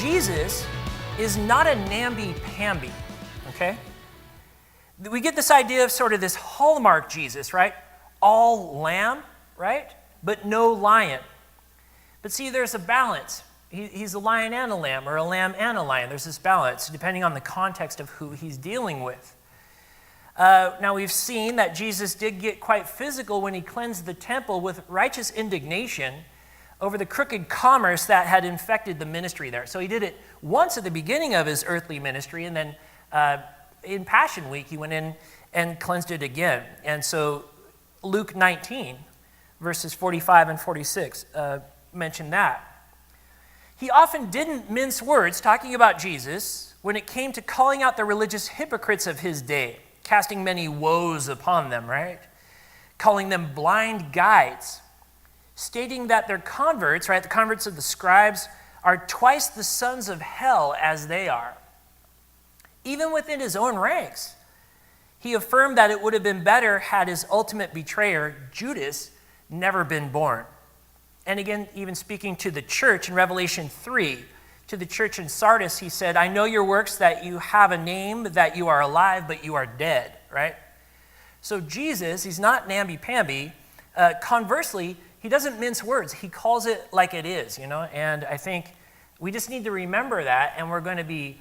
Jesus is not a namby-pamby, okay? We get this idea of sort of this hallmark Jesus, right? All lamb, right? But no lion. But see, there's a balance. He's a lion and a lamb, or a lamb and a lion. There's this balance, depending on the context of who he's dealing with. Now, we've seen that Jesus did get quite physical when he cleansed the temple with righteous indignation over the crooked commerce that had infected the ministry there. So he did it once at the beginning of his earthly ministry, and then in Passion Week, he went in and cleansed it again. And so Luke 19, verses 45 and 46, mention that. He often didn't mince words talking about Jesus when it came to calling out the religious hypocrites of his day, casting many woes upon them, right? Calling them blind guides, stating that their converts, right, the converts of the scribes, are twice the sons of hell as they are. Even within his own ranks, he affirmed that it would have been better had his ultimate betrayer, Judas, never been born. And again, even speaking to the church in Revelation 3, to the church in Sardis, he said, I know your works, that you have a name, that you are alive, but you are dead, right? So Jesus, he's not namby-pamby. Conversely, he doesn't mince words. He calls it like it is, you know? And I think we just need to remember that, and we're going to be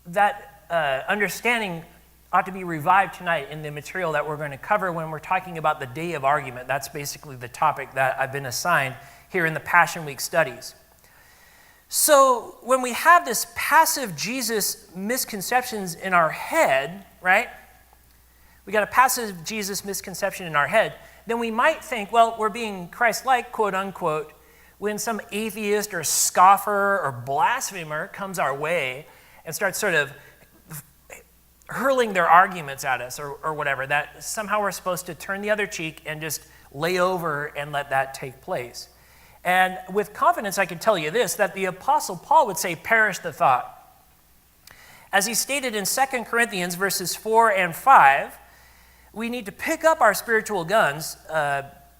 that understanding ought to be revived tonight in the material that we're going to cover when we're talking about the day of argument. That's basically the topic that I've been assigned here in the Passion Week studies. So when we have this passive Jesus misconceptions in our head, right? We got a passive Jesus misconception in our head, then we might think, well, we're being Christ-like, quote unquote, when some atheist or scoffer or blasphemer comes our way and starts sort of hurling their arguments at us or whatever, that somehow we're supposed to turn the other cheek and just lay over and let that take place. And with confidence, I can tell you this, that the Apostle Paul would say, perish the thought. As he stated in 2 Corinthians verses 4 and 5, we need to pick up our spiritual guns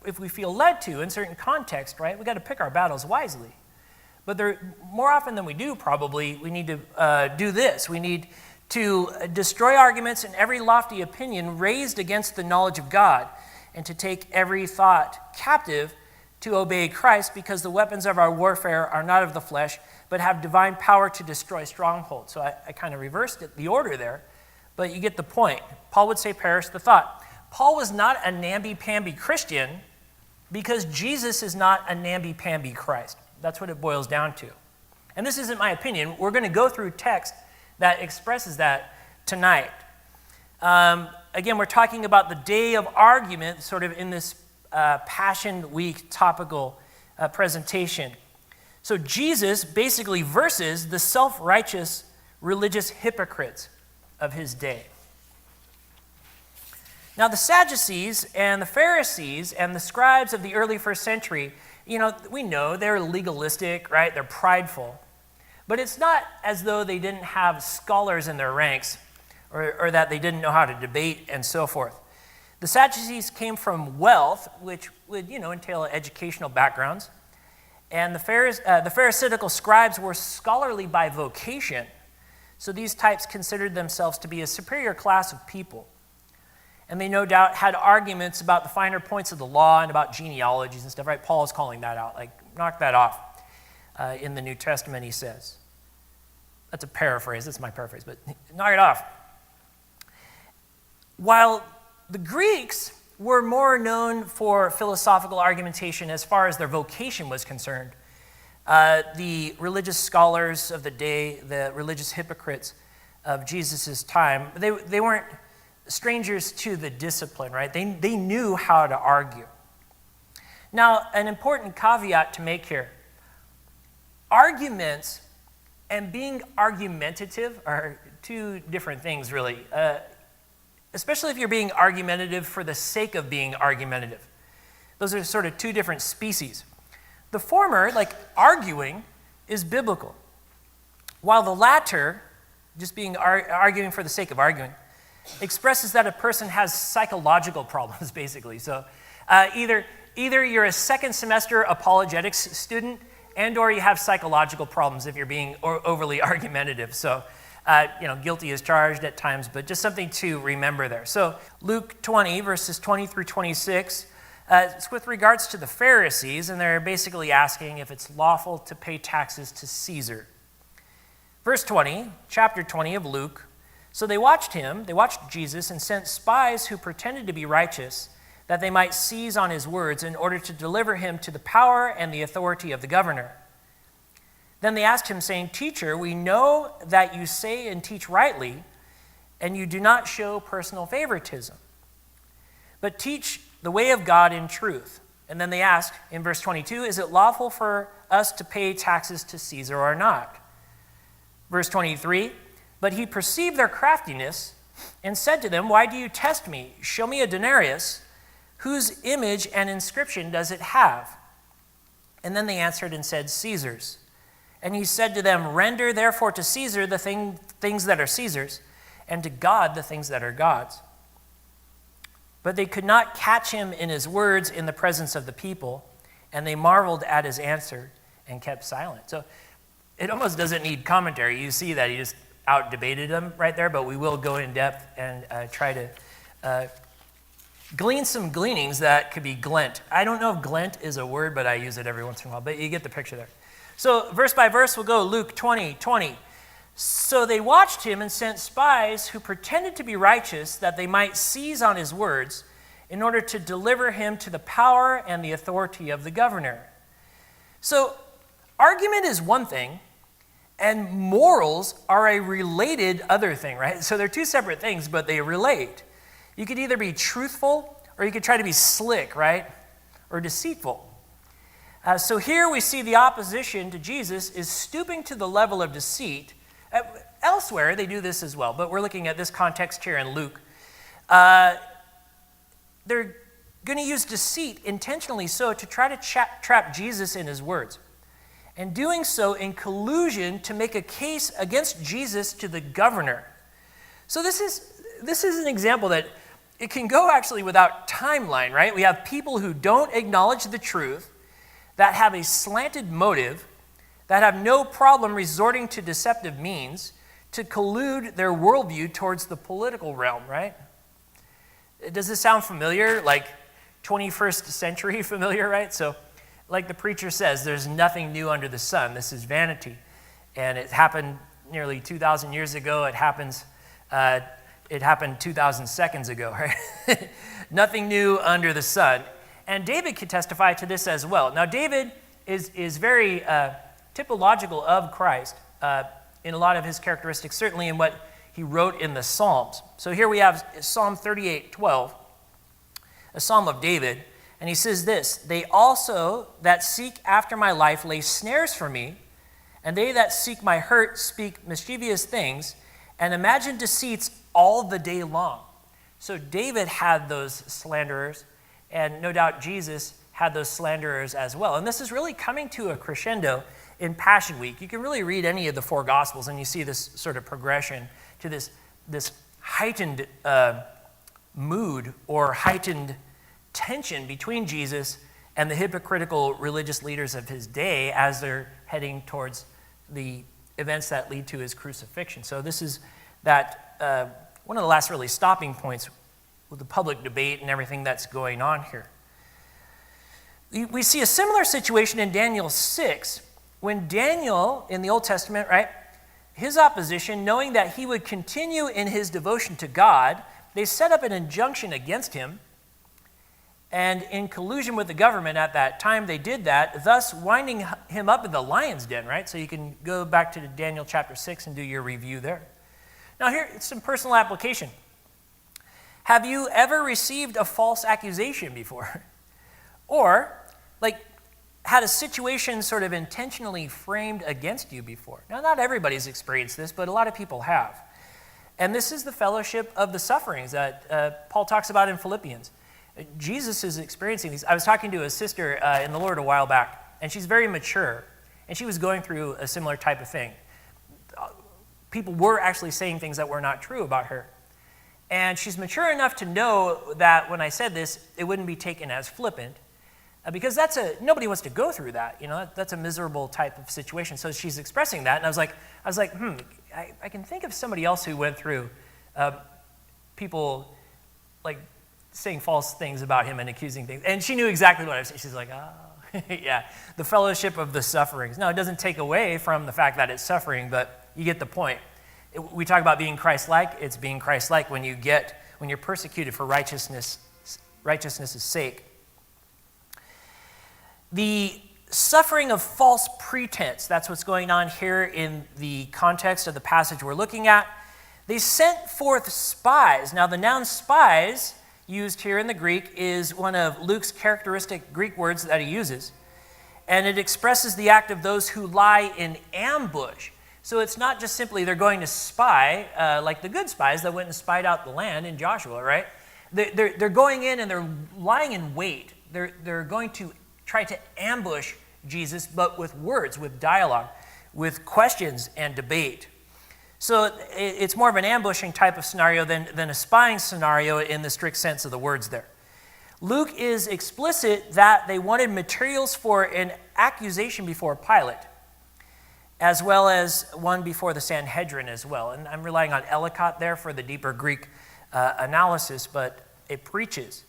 if we feel led to in certain context, right? We got to pick our battles wisely. But more often than we do, probably, we need to do this. We need to destroy arguments and every lofty opinion raised against the knowledge of God, and to take every thought captive to obey Christ, because the weapons of our warfare are not of the flesh, but have divine power to destroy strongholds. So I kind of reversed the order there, but you get the point. Paul would say, perish the thought. Paul was not a namby-pamby Christian because Jesus is not a namby-pamby Christ. That's what it boils down to. And this isn't my opinion. We're going to go through text that expresses that tonight. Again, we're talking about the day of argument, sort of in this Passion Week topical presentation. So Jesus basically versus the self-righteous religious hypocrites of his day. Now, the Sadducees and the Pharisees and the scribes of the early first century, we know they're legalistic, right? They're prideful. But it's not as though they didn't have scholars in their ranks or that they didn't know how to debate and so forth. The Sadducees came from wealth, which would, entail educational backgrounds. And the Pharisaical scribes were scholarly by vocation. So these types considered themselves to be a superior class of people. And they no doubt had arguments about the finer points of the law and about genealogies and stuff, right? Paul is calling that out, like, knock that off. In the New Testament, he says. That's a paraphrase. That's my paraphrase, but knock it off. While the Greeks were more known for philosophical argumentation as far as their vocation was concerned, the religious scholars of the day, the religious hypocrites of Jesus' time, they weren't strangers to the discipline, right? They knew how to argue. Now, an important caveat to make here. Arguments and being argumentative are two different things, really, especially if you're being argumentative for the sake of being argumentative. Those are sort of two different species. The former, like arguing, is biblical, while the latter, just being arguing for the sake of arguing, expresses that a person has psychological problems, basically. So either you're a second semester apologetics student and or you have psychological problems if you're being overly argumentative. So, guilty as charged at times, but just something to remember there. So Luke 20, verses 20 through 26, it's with regards to the Pharisees, and they're basically asking if it's lawful to pay taxes to Caesar. Verse 20, chapter 20 of Luke. So they watched Jesus, and sent spies who pretended to be righteous, that they might seize on his words in order to deliver him to the power and the authority of the governor. Then they asked him, saying, Teacher, we know that you say and teach rightly, and you do not show personal favoritism, but teach the way of God in truth. And then they ask in verse 22, is it lawful for us to pay taxes to Caesar or not? Verse 23, but he perceived their craftiness and said to them, why do you test me? Show me a denarius. Whose image and inscription does it have? And then they answered and said, Caesar's. And he said to them, render therefore to Caesar the things that are Caesar's, and to God the things that are God's. But they could not catch him in his words in the presence of the people, and they marveled at his answer and kept silent. So it almost doesn't need commentary. You see that he just out-debated them right there, but we will go in depth and try to glean some gleanings that could be glent. I don't know if glent is a word, but I use it every once in a while, but you get the picture there. So verse by verse, we'll go Luke 20:20. So they watched him and sent spies who pretended to be righteous that they might seize on his words in order to deliver him to the power and the authority of the governor. So argument is one thing, and morals are a related other thing, right? So they're two separate things, but they relate. You could either be truthful or you could try to be slick, right? Or deceitful. So here we see the opposition to Jesus is stooping to the level of deceit. Elsewhere, they do this as well, but we're looking at this context here in Luke. They're going to use deceit intentionally so to try to trap Jesus in his words, and doing so in collusion to make a case against Jesus to the governor. So this is an example that it can go actually without timeline, right? We have people who don't acknowledge the truth, that have a slanted motive, that have no problem resorting to deceptive means to collude their worldview towards the political realm, right? Does this sound familiar? Like 21st century familiar, right? So like the preacher says, there's nothing new under the sun. This is vanity. And it happened nearly 2,000 years ago. It happened 2,000 seconds ago, right? Nothing new under the sun. And David could testify to this as well. Now, David is very typological of Christ in a lot of his characteristics, certainly in what he wrote in the Psalms. So here we have Psalm 38:12, a psalm of David, and he says this, they also that seek after my life lay snares for me, and they that seek my hurt speak mischievous things, and imagine deceits all the day long. So David had those slanderers, and no doubt Jesus had those slanderers as well. And this is really coming to a crescendo in Passion Week. You can really read any of the four Gospels, and you see this sort of progression to this heightened mood or heightened tension between Jesus and the hypocritical religious leaders of his day as they're heading towards the events that lead to his crucifixion. So this is that one of the last really stopping points with the public debate and everything that's going on here. We see a similar situation in Daniel 6, when Daniel, in the Old Testament, right, his opposition, knowing that he would continue in his devotion to God, they set up an injunction against him, and in collusion with the government at that time, they did that, thus winding him up in the lion's den, right? So you can go back to Daniel chapter 6 and do your review there. Now here, it's some personal application. Have you ever received a false accusation before? Or, had a situation sort of intentionally framed against you before? Now, not everybody's experienced this, but a lot of people have. And this is the fellowship of the sufferings that Paul talks about in Philippians. Jesus is experiencing these. I was talking to a sister in the Lord a while back, and she's very mature, and she was going through a similar type of thing. People were actually saying things that were not true about her. And she's mature enough to know that when I said this, it wouldn't be taken as flippant. Because nobody wants to go through that. That's a miserable type of situation. So she's expressing that, and I was like, I can think of somebody else who went through people like saying false things about him and accusing things. And she knew exactly what I was saying. She's like, oh, yeah, the fellowship of the sufferings. No, it doesn't take away from the fact that it's suffering, but you get the point. We talk about being Christ-like. It's being Christ-like when you're persecuted for righteousness' sake. The suffering of false pretense, that's what's going on here in the context of the passage we're looking at. They sent forth spies. Now, the noun spies used here in the Greek is one of Luke's characteristic Greek words that he uses, and it expresses the act of those who lie in ambush. So it's not just simply they're going to spy, like the good spies that went and spied out the land in Joshua, right? They're going in and they're lying in wait. They're going to try to ambush Jesus, but with words, with dialogue, with questions and debate. So it's more of an ambushing type of scenario than a spying scenario in the strict sense of the words there. Luke is explicit that they wanted materials for an accusation before Pilate, as well as one before the Sanhedrin as well. And I'm relying on Ellicott there for the deeper Greek analysis, but it preaches.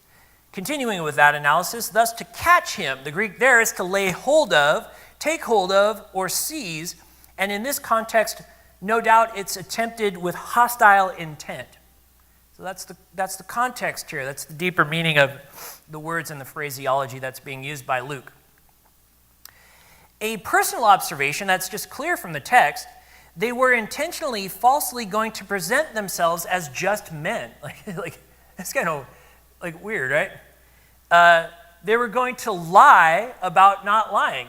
Continuing with that analysis, thus to catch him, the Greek there is to lay hold of, take hold of, or seize, and in this context, no doubt it's attempted with hostile intent. So that's the context here. That's the deeper meaning of the words and the phraseology that's being used by Luke. A personal observation that's just clear from the text, they were intentionally falsely going to present themselves as just men. Like it's kind of like weird, right? They were going to lie about not lying.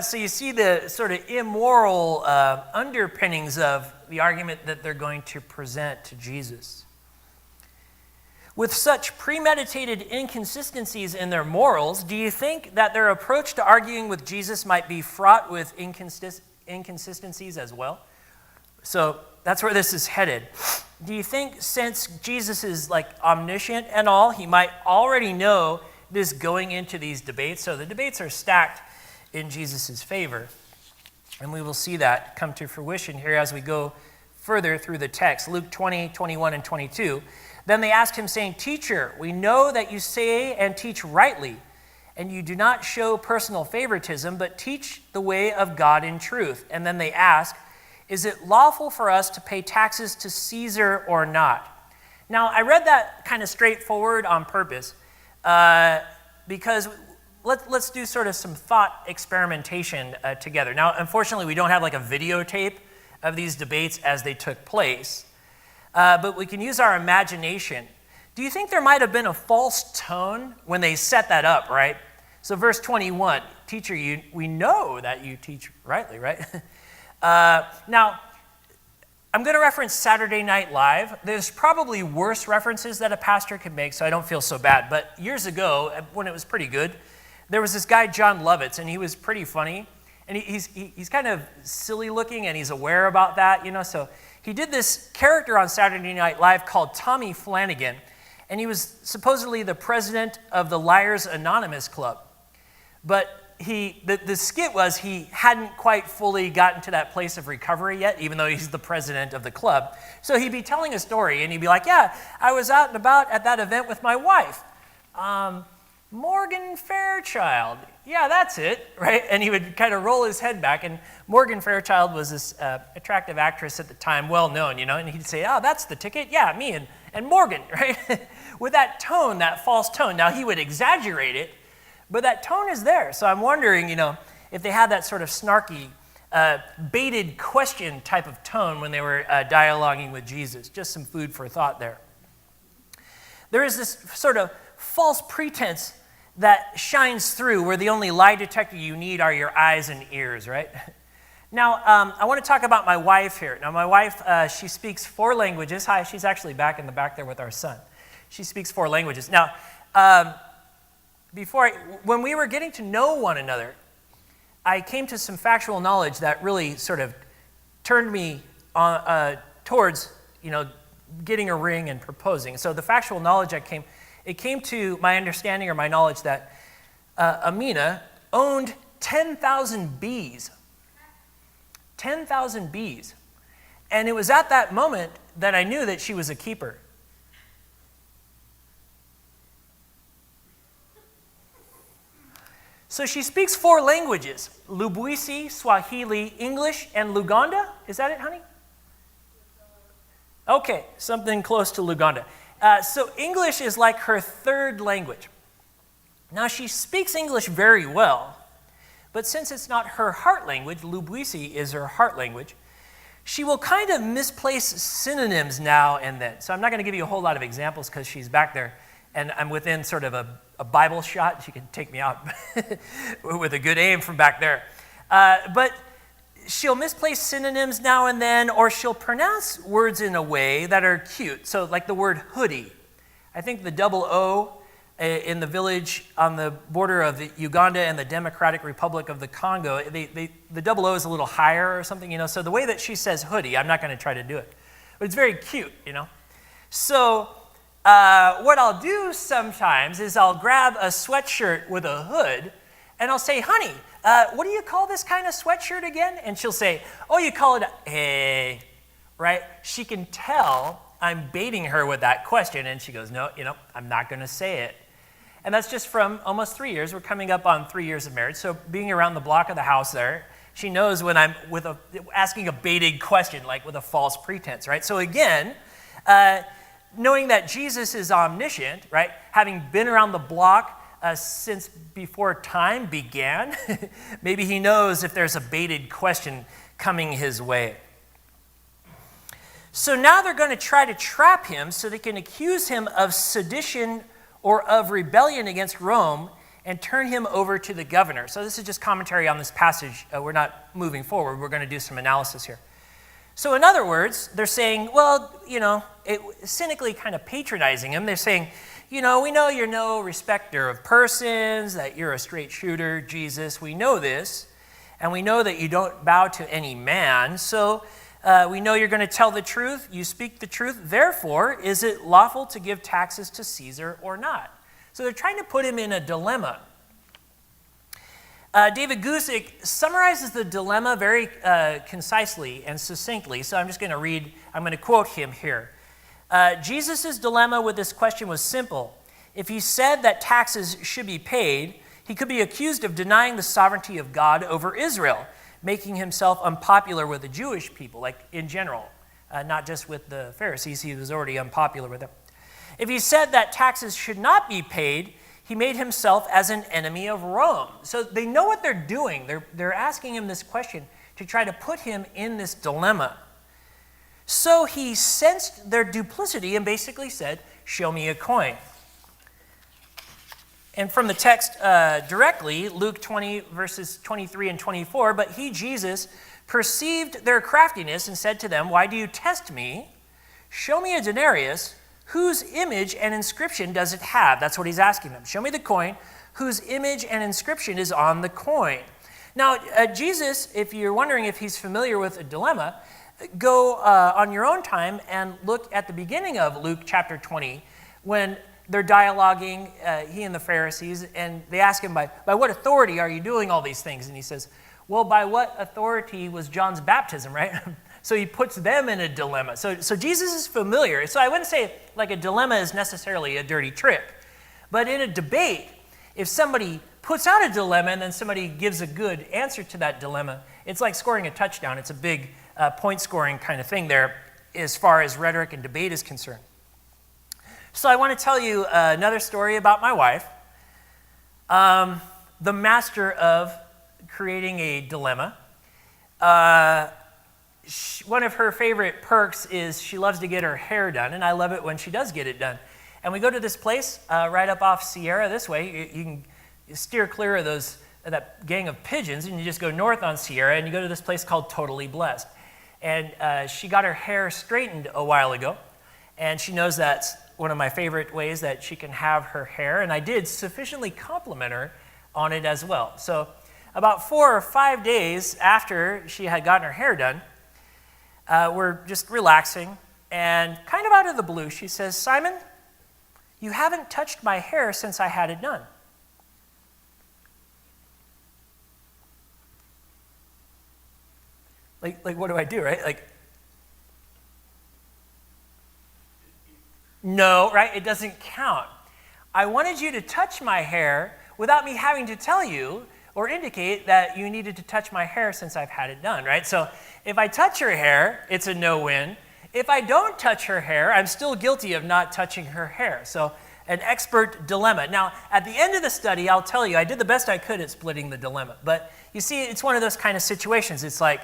So you see the sort of immoral underpinnings of the argument that they're going to present to Jesus. With such premeditated inconsistencies in their morals, do you think that their approach to arguing with Jesus might be fraught with inconsistencies as well? So that's where this is headed. Do you think since Jesus is like omniscient and all, he might already know this going into these debates? So the debates are stacked in Jesus' favor. And we will see that come to fruition here as we go further through the text. Luke 20, 21, and 22. Then they asked him, saying, "Teacher, we know that you say and teach rightly, and you do not show personal favoritism, but teach the way of God in truth." And then they ask, "Is it lawful for us to pay taxes to Caesar or not?" Now, I read that kind of straightforward on purpose because let's do sort of some thought experimentation together. Now, unfortunately, we don't have like a videotape of these debates as they took place, but we can use our imagination. Do you think there might have been a false tone when they set that up, right? So verse 21, "Teacher, we know that you teach rightly," right? Now, I'm going to reference Saturday Night Live. There's probably worse references that a pastor could make, so I don't feel so bad. But years ago, when it was pretty good, there was this guy, John Lovitz, and he was pretty funny. And he's kind of silly looking, and he's aware about that, So he did this character on Saturday Night Live called Tommy Flanagan, and he was supposedly the president of the Liars Anonymous Club. But the skit was he hadn't quite fully gotten to that place of recovery yet, even though he's the president of the club. So he'd be telling a story, and he'd be like, "Yeah, I was out and about at that event with my wife. Morgan Fairchild. Yeah, that's it," right? And he would kind of roll his head back, and Morgan Fairchild was this attractive actress at the time, well known, and he'd say, "Oh, that's the ticket? Yeah, me and Morgan," right? With that tone, that false tone. Now, he would exaggerate it, but that tone is there. So I'm wondering, if they had that sort of snarky, baited question type of tone when they were dialoguing with Jesus. Just some food for thought there. There is this sort of false pretense that shines through where the only lie detector you need are your eyes and ears, right? Now, I want to talk about my wife here. Now, my wife, she speaks 4 languages. Hi, she's actually back in the back there with our son. She speaks 4 languages. Now, when we were getting to know one another, I came to some factual knowledge that really sort of turned me towards, getting a ring and proposing. So the factual knowledge I came it came to my understanding or my knowledge that Amina owned 10,000 bees. 10,000 bees. And it was at that moment that I knew that she was a keeper. So she speaks 4 languages: Lubwisi, Swahili, English, and Luganda. Is that it, honey? Okay, something close to Luganda. So English is like her 3rd language. Now she speaks English very well, but since it's not her heart language, Lubwisi is her heart language, she will kind of misplace synonyms now and then. So I'm not going to give you a whole lot of examples because she's back there, and I'm within sort of a Bible shot. She can take me out with a good aim from back there. But she'll misplace synonyms now and then, or she'll pronounce words in a way that are cute. So like the word hoodie. I think the double O in the village on the border of Uganda and the Democratic Republic of the Congo, the double O is a little higher or something, So the way that she says hoodie, I'm not going to try to do it. But it's very cute, So what I'll do sometimes is I'll grab a sweatshirt with a hood and I'll say, honey, what do you call this kind of sweatshirt again? And she'll say, oh, you call it a, right? She can tell I'm baiting her with that question, and she goes, no, I'm not going to say it. And that's just from almost 3 years. We're coming up on 3 years of marriage. So being around the block of the house there, she knows when I'm asking a baited question, like with a false pretense, right? So again, knowing that Jesus is omniscient, right? Having been around the block since before time began, maybe he knows if there's a baited question coming his way. So now they're going to try to trap him so they can accuse him of sedition or of rebellion against Rome and turn him over to the governor. So this is just commentary on this passage. We're not moving forward. We're going to do some analysis here. So in other words, they're saying, well, cynically kind of patronizing him. They're saying, we know you're no respecter of persons, that you're a straight shooter, Jesus. We know this, and we know that you don't bow to any man. So we know you're going to tell the truth. You speak the truth. Therefore, is it lawful to give taxes to Caesar or not? So they're trying to put him in a dilemma. David Gusick summarizes the dilemma very concisely and succinctly. So I'm going to quote him here. Jesus' dilemma with this question was simple. If he said that taxes should be paid, he could be accused of denying the sovereignty of God over Israel, making himself unpopular with the Jewish people, like in general, not just with the Pharisees. He was already unpopular with them. If he said that taxes should not be paid, he made himself as an enemy of Rome. So they know what they're doing. They're asking him this question to try to put him in this dilemma. So he sensed their duplicity and basically said, show me a coin. And from the text directly, Luke 20, verses 23 and 24, but he, Jesus, perceived their craftiness and said to them, why do you test me? Show me a denarius. Whose image and inscription does it have? That's what he's asking them. Show me the coin. Whose image and inscription is on the coin? Now, Jesus, if you're wondering if he's familiar with a dilemma, go on your own time and look at the beginning of Luke chapter 20 when they're dialoguing, he and the Pharisees, and they ask him, by what authority are you doing all these things? And he says, well, by what authority was John's baptism, right? So he puts them in a dilemma. So Jesus is familiar. So I wouldn't say like a dilemma is necessarily a dirty trick. But in a debate, if somebody puts out a dilemma and then somebody gives a good answer to that dilemma, it's like scoring a touchdown. It's a big point scoring kind of thing there as far as rhetoric and debate is concerned. So I want to tell you another story about my wife, the master of creating a dilemma. One of her favorite perks is she loves to get her hair done, and I love it when she does get it done. And we go to this place right up off Sierra this way. You can steer clear of that gang of pigeons, and you just go north on Sierra, and you go to this place called Totally Blessed. And she got her hair straightened a while ago, and she knows that's one of my favorite ways that she can have her hair, and I did sufficiently compliment her on it as well. So about 4 or 5 days after she had gotten her hair done, we're just relaxing, and kind of out of the blue, she says, Simon, You haven't touched my hair since I had it done. Like what do I do, right? Like, no, right? It doesn't count. I wanted you to touch my hair without me having to tell you or indicate that you needed to touch my hair since I've had it done, right? So if I touch her hair, it's a no-win. If I don't touch her hair, I'm still guilty of not touching her hair. So an expert dilemma. Now, at the end of the study, I'll tell you, I did the best I could at splitting the dilemma. But you see, it's one of those kind of situations. It's like,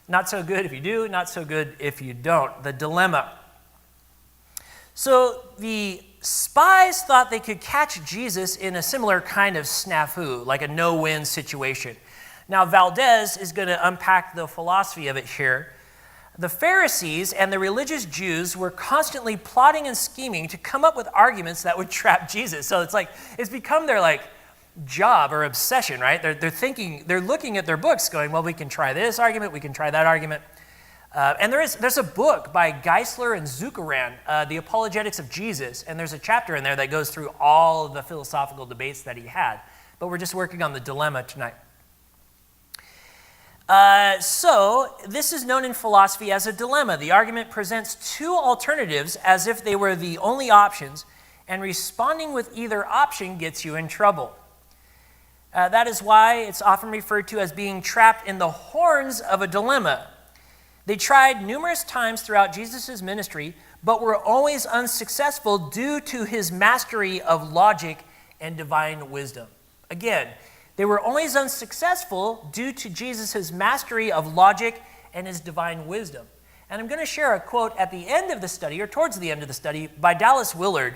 not so good if you do, not so good if you don't. The dilemma. So the spies thought they could catch Jesus in a similar kind of snafu, like a no-win situation. Now, Valdez is going to unpack the philosophy of it here. The Pharisees and the religious Jews were constantly plotting and scheming to come up with arguments that would trap Jesus. So it's become their job or obsession, right? They're looking at their books going, well, we can try this argument, we can try that argument. And there's a book by Geisler and Zuckeran, The Apologetics of Jesus, and there's a chapter in there that goes through all of the philosophical debates that he had. But we're just working on the dilemma tonight. So this is known in philosophy as a dilemma. The argument presents two alternatives as if they were the only options, and responding with either option gets you in trouble. That is why it's often referred to as being trapped in the horns of a dilemma. They tried numerous times throughout Jesus' ministry, but were always unsuccessful due to his mastery of logic and divine wisdom. Again, they were always unsuccessful due to Jesus' mastery of logic and his divine wisdom. And I'm going to share a quote at the end of the study, or towards the end of the study, by Dallas Willard,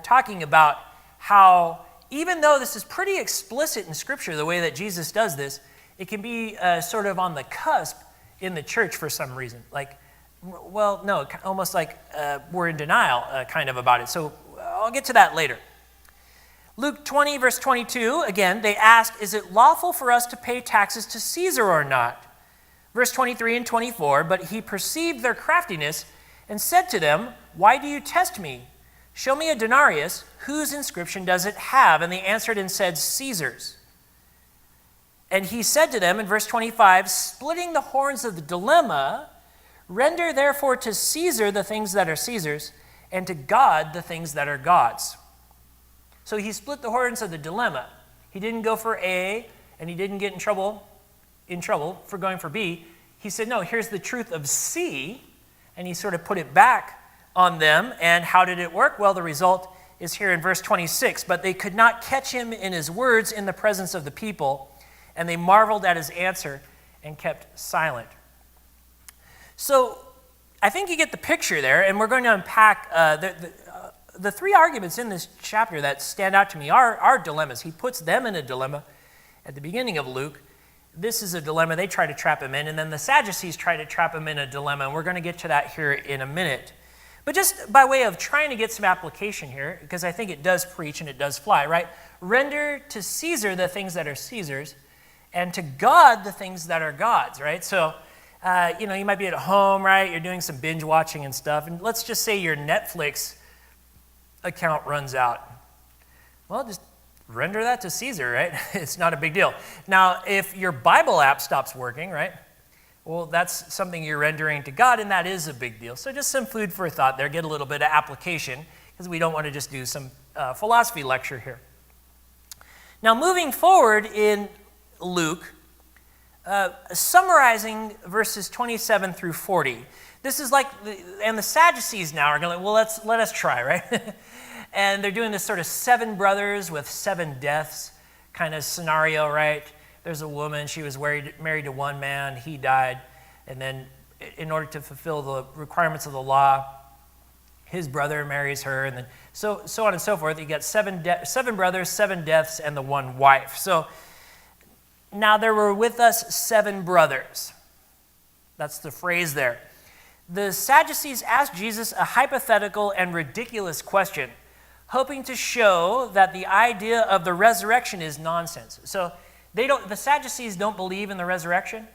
talking about how, even though this is pretty explicit in Scripture, the way that Jesus does this, it can be sort of on the cusp in the church for some reason. Almost like we're in denial kind of about it. So I'll get to that later. Luke 20, verse 22, again, they ask, is it lawful for us to pay taxes to Caesar or not? Verse 23 and 24, but he perceived their craftiness and said to them, why do you test me? Show me a denarius. Whose inscription does it have? And they answered and said, Caesar's. And he said to them in verse 25, splitting the horns of the dilemma, render therefore to Caesar the things that are Caesar's, and to God the things that are God's. So he split the horns of the dilemma. He didn't go for A, and he didn't get in trouble for going for B. He said, no, here's the truth of C, and he sort of put it back on them. And how did it work? Well, the result is here in verse 26. But they could not catch him in his words in the presence of the people, and they marveled at his answer and kept silent. So I think you get the picture there, and we're going to unpack the three arguments in this chapter that stand out to me are dilemmas. He puts them in a dilemma at the beginning of Luke. This is a dilemma they try to trap him in, and then the Sadducees try to trap him in a dilemma, and we're going to get to that here in a minute. But just by way of trying to get some application here, because I think it does preach and it does fly, right? Render to Caesar the things that are Caesar's, and to God the things that are God's, right? So, you might be at home, right? You're doing some binge watching and stuff, and let's just say your Netflix account runs out. Well, just render that to Caesar, right? It's not a big deal. Now, if your Bible app stops working, right? Well, that's something you're rendering to God, and that is a big deal. So just some food for thought there. Get a little bit of application, because we don't want to just do some philosophy lecture here. Now, moving forward in Luke, summarizing verses 27 through 40. This is and the Sadducees now are going, well, let us try, right? And they're doing this sort of 7 brothers with 7 deaths kind of scenario, right? There's a woman, she was married to one man, he died, and then in order to fulfill the requirements of the law, his brother marries her, and then so on and so forth. You got 7 brothers, 7 deaths, and the one wife. So now there were with us 7 brothers. That's the phrase there. The Sadducees asked Jesus a hypothetical and ridiculous question, hoping to show that the idea of the resurrection is nonsense. So the Sadducees don't believe in the resurrection,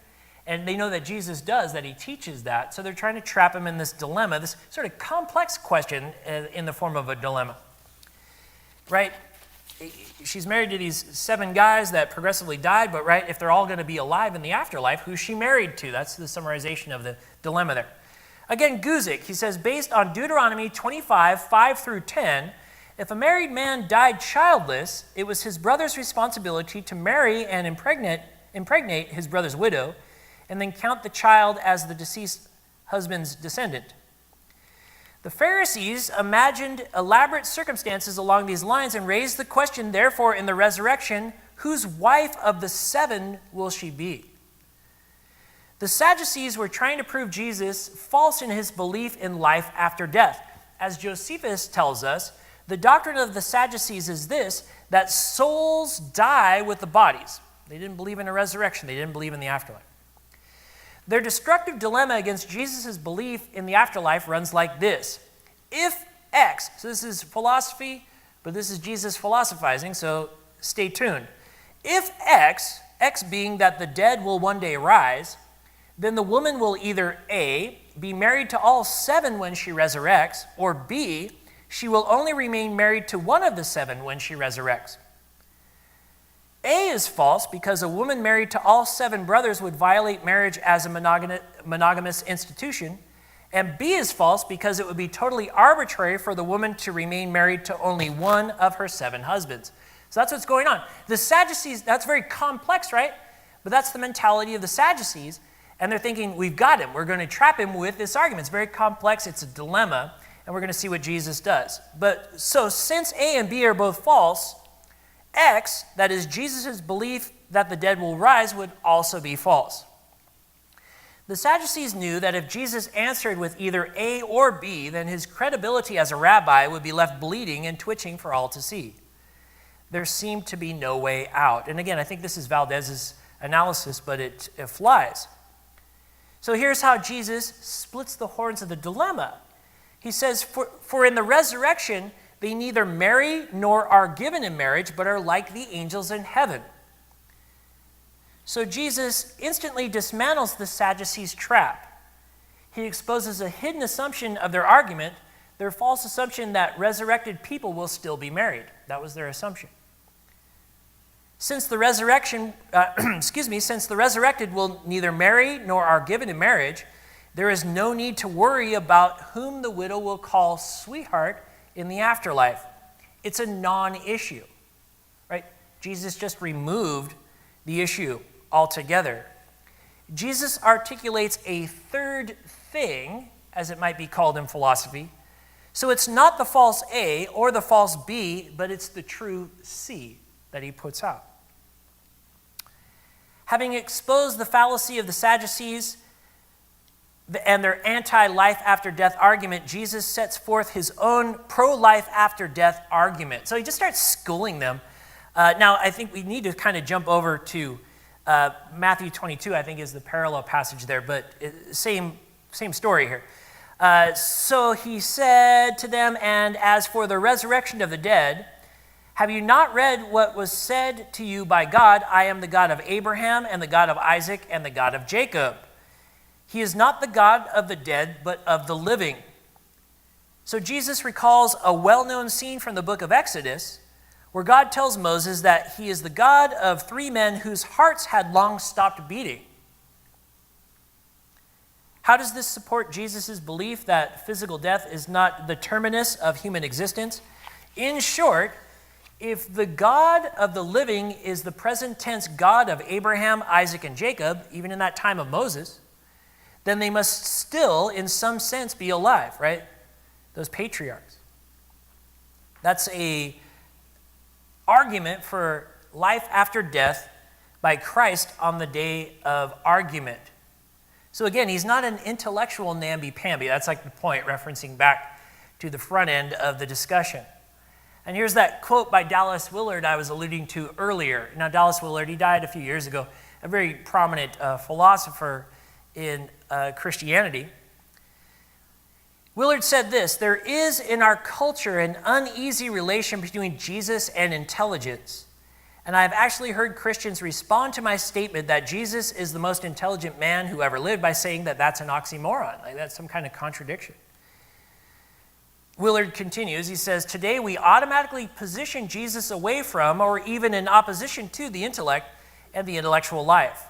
And they know that Jesus does, that he teaches that. So they're trying to trap him in this dilemma, this sort of complex question in the form of a dilemma. Right? She's married to these 7 guys that progressively died, but right, if they're all going to be alive in the afterlife, who's she married to? That's the summarization of the dilemma there. Again, Guzik, he says, based on Deuteronomy 25, 5 through 10, if a married man died childless, it was his brother's responsibility to marry and impregnate his brother's widow, and then count the child as the deceased husband's descendant. The Pharisees imagined elaborate circumstances along these lines and raised the question, therefore, in the resurrection, whose wife of the 7 will she be? The Sadducees were trying to prove Jesus false in his belief in life after death. As Josephus tells us, the doctrine of the Sadducees is this, that souls die with the bodies. They didn't believe in a resurrection. They didn't believe in the afterlife. Their destructive dilemma against Jesus' belief in the afterlife runs like this. If X, so this is philosophy, but this is Jesus philosophizing, so stay tuned. If X being that the dead will one day rise, then the woman will either A, be married to all 7 when she resurrects, or B, she will only remain married to one of the 7 when she resurrects. A is false because a woman married to all 7 brothers would violate marriage as a monogamous institution. And B is false because it would be totally arbitrary for the woman to remain married to only one of her 7 husbands. So that's what's going on. The Sadducees, that's very complex, right? But that's the mentality of the Sadducees. And they're thinking, we've got him. We're going to trap him with this argument. It's very complex. It's a dilemma. And we're going to see what Jesus does. But so since A and B are both false, X, that is Jesus' belief that the dead will rise, would also be false. The Sadducees knew that if Jesus answered with either A or B, then his credibility as a rabbi would be left bleeding and twitching for all to see. There seemed to be no way out. And again, I think this is Valdez's analysis, but it flies. So here's how Jesus splits the horns of the dilemma. He says, for in the resurrection, they neither marry nor are given in marriage, but are like the angels in heaven. So Jesus instantly dismantles the Sadducees' trap. He exposes a hidden assumption of their argument, their false assumption that resurrected people will still be married. That was their assumption. Since the resurrected will neither marry nor are given in marriage, there is no need to worry about whom the widow will call sweetheart in the afterlife. It's a non-issue, right? Jesus just removed the issue altogether. Jesus articulates a third thing, as it might be called in philosophy. So it's not the false A or the false B, but it's the true C that he puts out. Having exposed the fallacy of the Sadducees and their anti-life after death argument, Jesus sets forth his own pro-life after death argument. So he just starts schooling them. Now, I think we need to kind of jump over to Matthew 22, I think is the parallel passage there, but same story here. So he said to them, and as for the resurrection of the dead, have you not read what was said to you by God? I am the God of Abraham and the God of Isaac and the God of Jacob. He is not the God of the dead, but of the living. So Jesus recalls a well-known scene from the book of Exodus, where God tells Moses that he is the God of 3 men whose hearts had long stopped beating. How does this support Jesus' belief that physical death is not the terminus of human existence? In short, if the God of the living is the present tense God of Abraham, Isaac, and Jacob, even in that time of Moses, then they must still, in some sense, be alive, right? Those patriarchs. That's an argument for life after death by Christ on the day of argument. So again, he's not an intellectual namby-pamby. That's like the point, referencing back to the front end of the discussion. And here's that quote by Dallas Willard I was alluding to earlier. Now, Dallas Willard, he died a few years ago, a very prominent philosopher in Christianity. Willard said this: there is in our culture an uneasy relation between Jesus and intelligence. And I've actually heard Christians respond to my statement that Jesus is the most intelligent man who ever lived by saying that that's an oxymoron, like that's some kind of contradiction. Willard continues, he says, today we automatically position Jesus away from or even in opposition to the intellect and the intellectual life.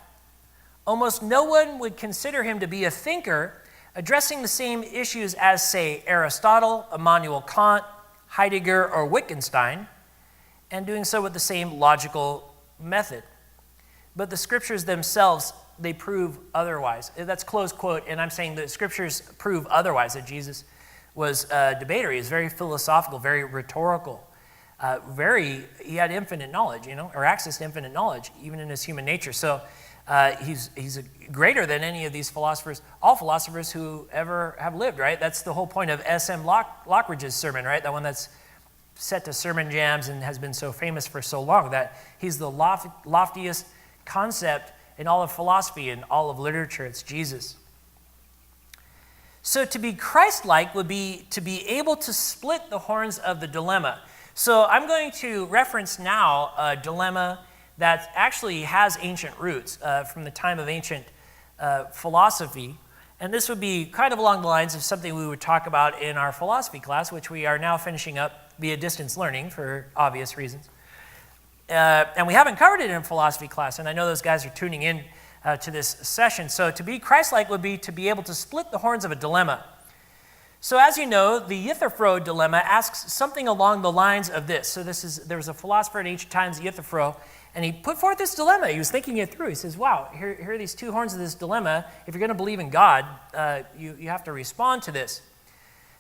Almost no one would consider him to be a thinker addressing the same issues as, say, Aristotle, Immanuel Kant, Heidegger, or Wittgenstein, and doing so with the same logical method. But the scriptures themselves, they prove otherwise. That's close quote, and I'm saying the scriptures prove otherwise, that Jesus was a debater. He was very philosophical, very rhetorical, he had infinite knowledge, or access to infinite knowledge, even in his human nature. So he's greater than any of these philosophers, all philosophers who ever have lived, right? That's the whole point of S.M. Lockridge's sermon, right? That one that's set to sermon jams and has been so famous for so long, that he's the loftiest concept in all of philosophy and all of literature. It's Jesus. So to be Christ-like would be to be able to split the horns of the dilemma. So I'm going to reference now a dilemma that actually has ancient roots from the time of ancient philosophy. And this would be kind of along the lines of something we would talk about in our philosophy class, which we are now finishing up via distance learning for obvious reasons. And we haven't covered it in philosophy class, and I know those guys are tuning in to this session. So to be Christ-like would be to be able to split the horns of a dilemma. So as you know, the Froude dilemma asks something along the lines of this. So there was a philosopher in ancient times, Froude, and he put forth this dilemma. He was thinking it through. He says, wow, here are these two horns of this dilemma. If you're going to believe in God, you have to respond to this.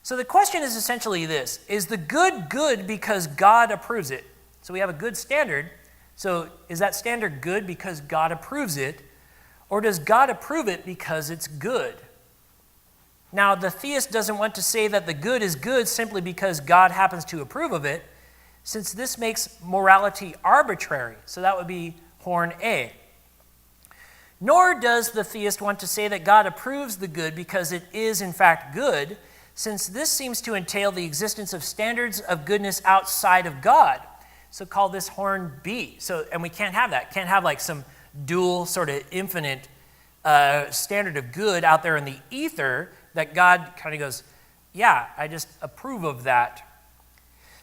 So the question is essentially this: is the good good because God approves it? So we have a good standard. So is that standard good because God approves it? Or does God approve it because it's good? Now, the theist doesn't want to say that the good is good simply because God happens to approve of it, since this makes morality arbitrary. So that would be horn A. Nor does the theist want to say that God approves the good because it is in fact good, since this seems to entail the existence of standards of goodness outside of God. So call this horn B. And we can't have that. Can't have like some dual sort of infinite standard of good out there in the ether that God kind of goes, yeah, I just approve of that.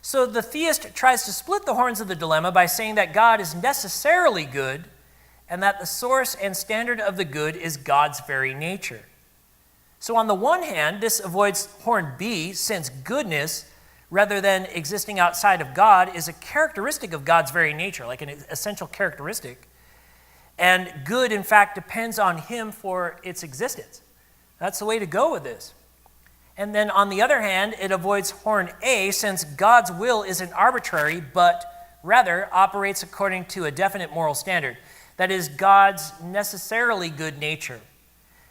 So the theist tries to split the horns of the dilemma by saying that God is necessarily good and that the source and standard of the good is God's very nature. So on the one hand, this avoids horn B, since goodness, rather than existing outside of God, is a characteristic of God's very nature, like an essential characteristic. And good, in fact, depends on him for its existence. That's the way to go with this. And then on the other hand, it avoids horn A, since God's will isn't arbitrary, but rather operates according to a definite moral standard. That is God's necessarily good nature.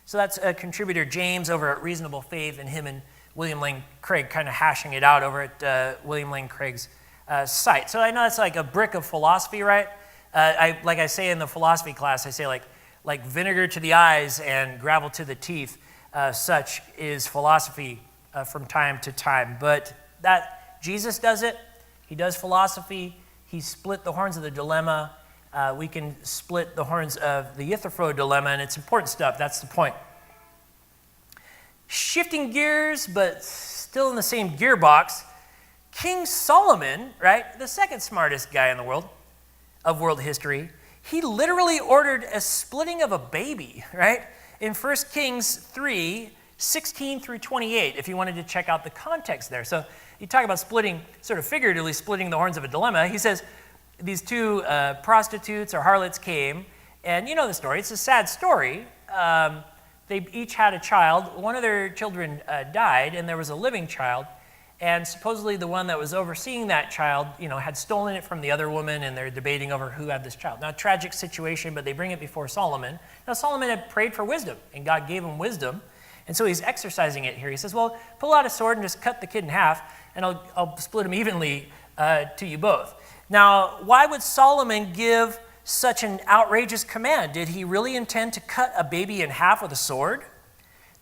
So that's a contributor, James, over at Reasonable Faith, and him and William Lane Craig kind of hashing it out over at William Lane Craig's site. So I know that's like a brick of philosophy, right? Like I say in the philosophy class, I say like vinegar to the eyes and gravel to the teeth. Such is philosophy from time to time. But that Jesus does it. He does philosophy. He split the horns of the dilemma. We can split the horns of the Froude dilemma, and it's important stuff. That's the point. Shifting gears, but still in the same gearbox, King Solomon, right, the second smartest guy in the world, of world history, he literally ordered a splitting of a baby, right? In 1 Kings 3, 16 through 28, if you wanted to check out the context there. So you talk about splitting, sort of figuratively splitting the horns of a dilemma. He says these two prostitutes or harlots came, and you know the story. It's a sad story. They each had a child. One of their children died, and there was a living child. And supposedly the one that was overseeing that child, had stolen it from the other woman, and they're debating over who had this child. Now, tragic situation, but they bring it before Solomon. Now, Solomon had prayed for wisdom, and God gave him wisdom. And so he's exercising it here. He says, well, pull out a sword and just cut the kid in half, and I'll split him evenly to you both. Now, why would Solomon give such an outrageous command? Did he really intend to cut a baby in half with a sword?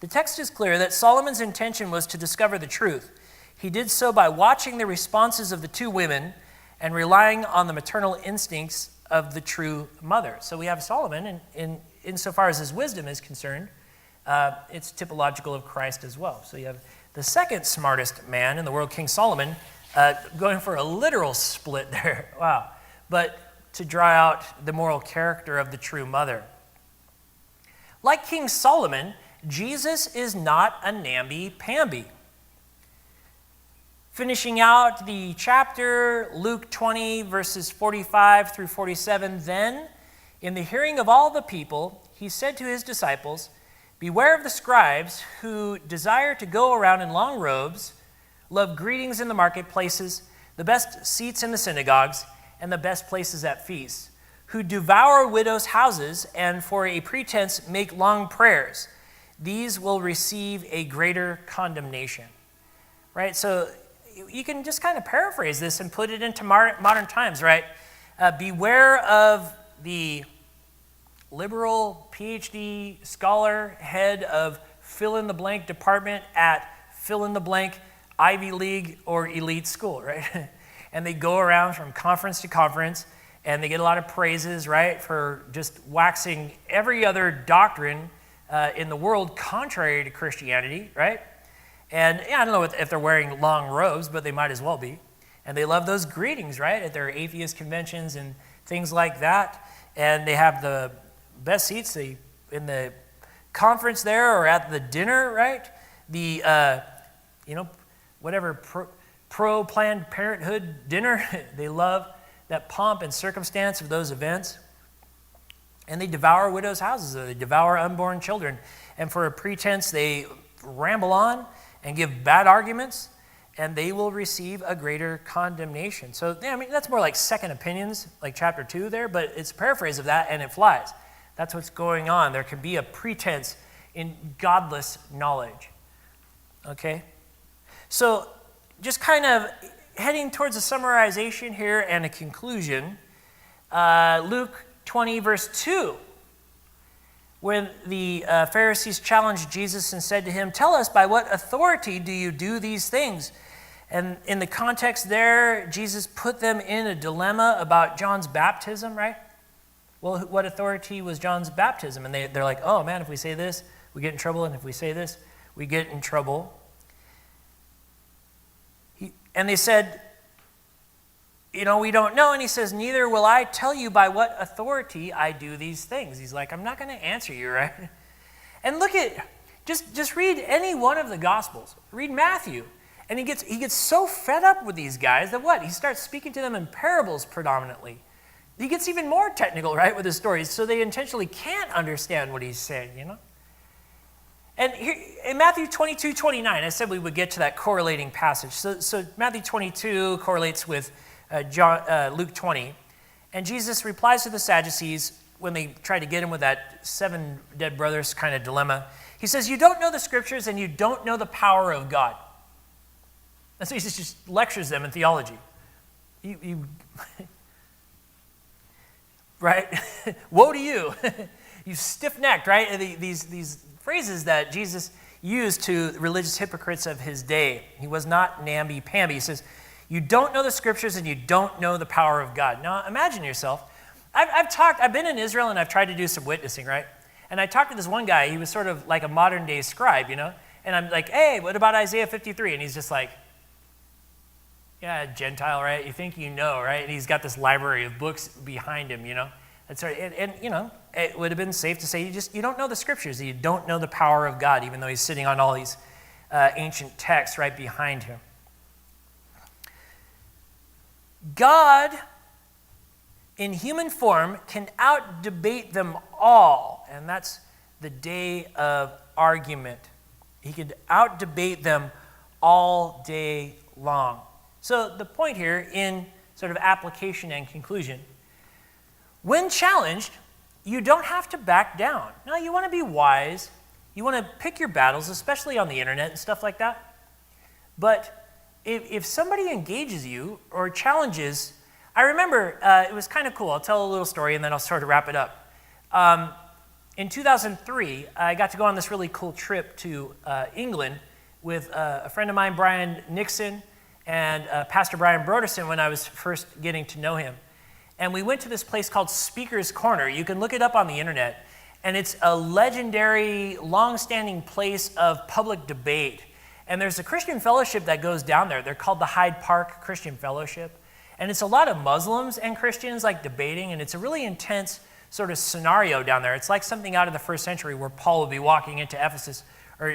The text is clear that Solomon's intention was to discover the truth. He did so by watching the responses of the two women and relying on the maternal instincts of the true mother. So we have Solomon, and insofar as his wisdom is concerned, it's typological of Christ as well. So you have the second smartest man in the world, King Solomon, going for a literal split there. Wow. But to draw out the moral character of the true mother. Like King Solomon, Jesus is not a namby-pamby. Finishing out the chapter, Luke 20, verses 45 through 47, then, in the hearing of all the people, he said to his disciples, "Beware of the scribes who desire to go around in long robes, love greetings in the marketplaces, the best seats in the synagogues, and the best places at feasts, who devour widows' houses and for a pretense make long prayers. These will receive a greater condemnation." Right? So you can just kind of paraphrase this and put it into modern times, right? Beware of the liberal PhD scholar head of fill-in-the-blank department at fill-in-the-blank Ivy League or elite school, right? And they go around from conference to conference, and they get a lot of praises, right, for just waxing every other doctrine in the world contrary to Christianity, right? And I don't know if they're wearing long robes, but they might as well be. And they love those greetings, right, at their atheist conventions and things like that. And they have the best seats in the conference there or at the dinner, right? The, whatever pro-Planned Parenthood dinner. They love that pomp and circumstance of those events. And they devour widows' houses. They devour unborn children. And for a pretense, they ramble on and give bad arguments, and they will receive a greater condemnation. So, that's more like second opinions, like chapter 2 there, but it's a paraphrase of that, and it flies. That's what's going on. There can be a pretense in godless knowledge. Okay? So, just kind of heading towards a summarization here and a conclusion, Luke 20, verse 2. When the Pharisees challenged Jesus and said to him, "Tell us, by what authority do you do these things?" And in the context there, Jesus put them in a dilemma about John's baptism, right? Well, what authority was John's baptism? And they're like, "Oh man, if we say this, we get in trouble, and if we say this, we get in trouble." And they said, "We don't know." And he says, "Neither will I tell you by what authority I do these things." He's like, "I'm not going to answer you," right? And look at, just read any one of the Gospels. Read Matthew. And he gets so fed up with these guys that what? He starts speaking to them in parables predominantly. He gets even more technical, right, with his stories, so they intentionally can't understand what he's saying, And here, in Matthew 22, 29, I said we would get to that correlating passage. So Matthew 22 correlates with Luke 20. And Jesus replies to the Sadducees when they try to get him with that 7 dead brothers kind of dilemma. He says, "You don't know the scriptures and you don't know the power of God." And so he just lectures them in theology. You right? Woe to you. You stiff-necked, right? These phrases that Jesus used to religious hypocrites of his day. He was not namby-pamby. He says, "You don't know the scriptures and you don't know the power of God." Now, imagine yourself. I've been in Israel and I've tried to do some witnessing, right? And I talked to this one guy. He was sort of like a modern day scribe, And I'm like, "Hey, what about Isaiah 53? And he's just like, "Yeah, Gentile, right? You think you know, right?" And he's got this library of books behind him, That's right. And it would have been safe to say you don't know the scriptures. You don't know the power of God, even though he's sitting on all these ancient texts right behind him. God, in human form, can out-debate them all. And that's the day of argument. He could out-debate them all day long. So the point here in sort of application and conclusion, when challenged, you don't have to back down. Now, you want to be wise. You want to pick your battles, especially on the internet and stuff like that. But if somebody engages you or challenges, I remember it was kind of cool. I'll tell a little story and then I'll sort of wrap it up. In 2003, I got to go on this really cool trip to England with a friend of mine, Brian Nixon, and Pastor Brian Broderson when I was first getting to know him. And we went to this place called Speaker's Corner. You can look it up on the internet. And it's a legendary, long-standing place of public debate. And there's a Christian fellowship that goes down there. They're called the Hyde Park Christian Fellowship. And it's a lot of Muslims and Christians like debating, and it's a really intense sort of scenario down there. It's like something out of the first century where Paul would be walking into Ephesus or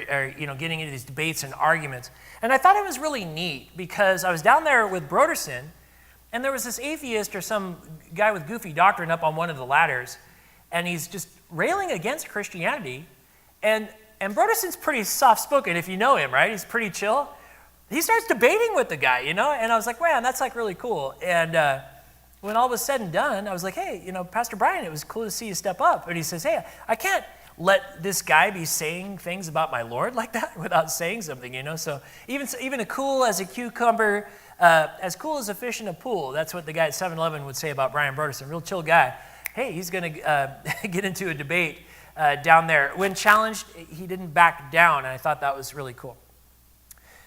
getting into these debates and arguments. And I thought it was really neat because I was down there with Broderson, and there was this atheist or some guy with goofy doctrine up on one of the ladders, and he's just railing against Christianity. And Broderson's pretty soft-spoken if you know him, right? He's pretty chill. He starts debating with the guy, and I was like, man, that's like really cool. And when all was said and done, I was like, hey, Pastor Brian, it was cool to see you step up. And he says, hey, I can't let this guy be saying things about my Lord like that without saying something, So even a cool as a cucumber, as cool as a fish in a pool, that's what the guy at 7-Eleven would say about Brian Broderson, real chill guy. Hey, he's going to get into a debate down there. When challenged, he didn't back down, and I thought that was really cool.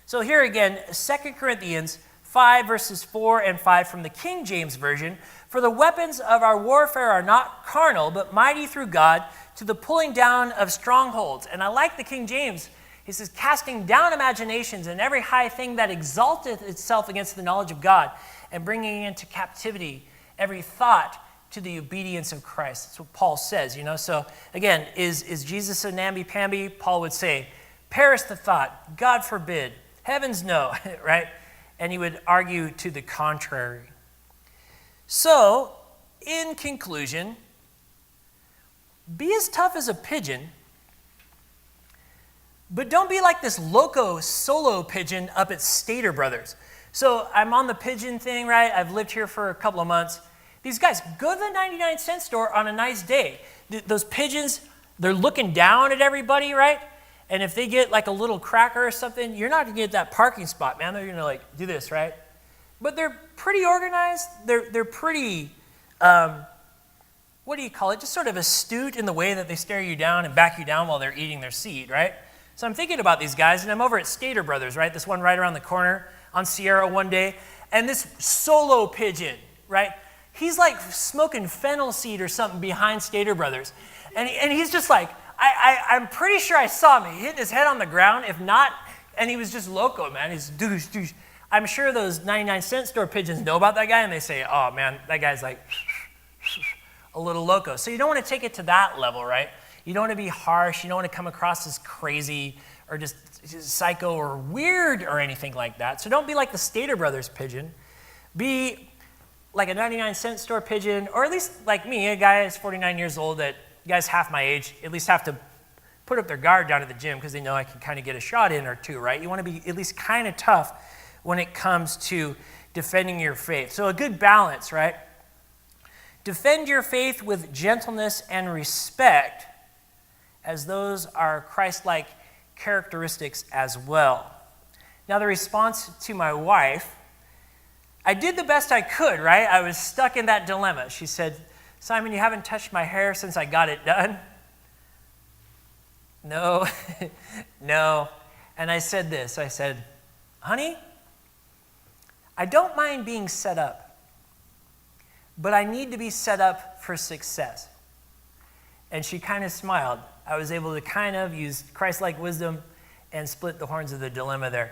So here again, 2 Corinthians 5, verses 4 and 5 from the King James Version. For the weapons of our warfare are not carnal, but mighty through God to the pulling down of strongholds. And I like the King James. He says, casting down imaginations and every high thing that exalteth itself against the knowledge of God, and bringing into captivity every thought to the obedience of Christ. That's what Paul says, So again, is Jesus a namby-pamby? Paul would say, perish the thought, God forbid, heavens no, right? And he would argue to the contrary. So, in conclusion, be as tough as a pigeon, but don't be like this loco solo pigeon up at Stater Brothers. So I'm on the pigeon thing, right? I've lived here for a couple of months. These guys go to the 99-cent store on a nice day. Those pigeons, they're looking down at everybody, right? And if they get like a little cracker or something, you're not going to get that parking spot, man. They're going to do this, right? But they're pretty organized. They're pretty, what do you call it? Just sort of astute in the way that they stare you down and back you down while they're eating their seed, right? So I'm thinking about these guys, and I'm over at Stater Brothers, right? This one right around the corner on Sierra one day. And this solo pigeon, right? He's like smoking fennel seed or something behind Stater Brothers. And he's just like, I'm pretty sure I saw him hit his head on the ground. If not, and he was just loco, man. He's douche. I'm sure those 99-cent store pigeons know about that guy, and they say, oh, man, that guy's like a little loco. So you don't want to take it to that level, right? You don't want to be harsh. You don't want to come across as crazy or just psycho or weird or anything like that. So don't be like the Stater Brothers pigeon. Be like a 99-cent store pigeon, or at least like me, a guy that's 49 years old that guys half my age at least have to put up their guard down at the gym because they know I can kind of get a shot in or two, right? You want to be at least kind of tough when it comes to defending your faith. So a good balance, right? Defend your faith with gentleness and respect, as those are Christ-like characteristics as well. Now the response to my wife, I did the best I could, right? I was stuck in that dilemma. She said, Simon, you haven't touched my hair since I got it done? No, no. And I said this, I said, honey, I don't mind being set up, but I need to be set up for success. And she kind of smiled. I was able to kind of use Christ-like wisdom and split the horns of the dilemma there.